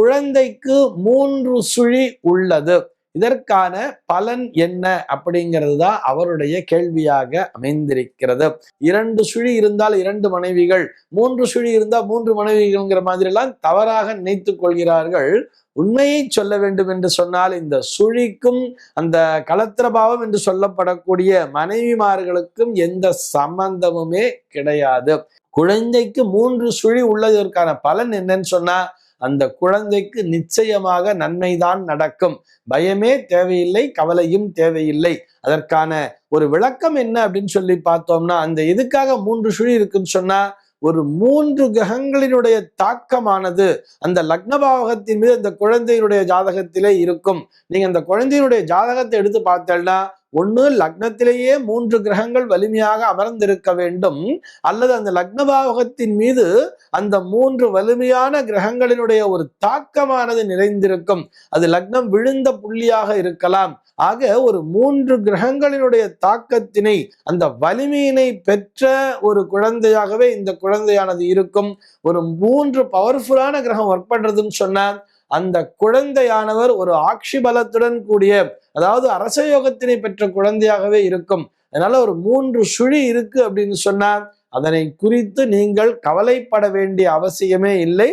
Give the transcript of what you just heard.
குழந்தைக்கு 3 சுழி உள்ளது, இதற்கான பலன் என்ன அப்படிங்கிறது தான் அவருடைய கேள்வியாக அமைந்திருக்கிறது. 2 சுழி இருந்தால் 2 மனைவிகள், 3 சுழி இருந்தால் 3 மனைவிகள்ங்கிற மாதிரி எல்லாம் தவறாக நினைத்துக் கொள்கிறார்கள். உண்மையை சொல்ல வேண்டும் என்று சொன்னால் இந்த சுழிக்கும் அந்த களத்திரபாவம் என்று சொல்லப்படக்கூடிய மனைவிமார்களுக்கும் எந்த சம்பந்தமுமே கிடையாது. குழந்தைக்கு 3 சுழி உள்ளதற்கான பலன் என்னன்னு சொன்னா, அந்த குழந்தைக்கு நிச்சயமாக நன்மைதான் நடக்கும். பயமே தேவையில்லை, கவலையும் தேவையில்லை. அதற்கான ஒரு விளக்கம் என்ன அப்படின்னு சொல்லி பார்த்தோம்னா, அந்த எதுக்காக 3 சுழி இருக்குன்னு சொன்னா, ஒரு 3 கிரகங்களினுடைய தாக்கமானது அந்த லக்னபாவகத்தின் மீது அந்த குழந்தையினுடைய ஜாதகத்திலே இருக்கும். நீங்க அந்த குழந்தையினுடைய ஜாதகத்தை எடுத்து பார்த்தேன்னா, ஒண்ணு லக்னத்திலேயே 3 கிரகங்கள் வலிமையாக அமர்ந்திருக்க வேண்டும், அல்லது அந்த லக்னபாவகத்தின் மீது அந்த 3 வலிமையான கிரகங்களினுடைய ஒரு தாக்கமானது நிறைந்திருக்கும். அது லக்னம் விழுந்த புள்ளியாக இருக்கலாம். ஆக ஒரு 3 கிரகங்களினுடைய தாக்கத்தினை, அந்த வலிமையினை பெற்ற ஒரு குழந்தையாகவே இந்த குழந்தையானது இருக்கும். ஒரு 3 பவர்ஃபுல்லான கிரகம் ஒர்க் பண்றதுன்னு சொன்னா, அந்த குழந்தையானவர் ஒரு ஆட்சி பலத்துடன் கூடிய, அதாவது அரசயோகத்தினை பெற்ற குழந்தையாகவே இருக்கும். அதனால ஒரு 3 சுழி இருக்கு அப்படின்னு சொன்னா, அதனை குறித்து நீங்கள் கவலைப்பட வேண்டிய அவசியமே இல்லை.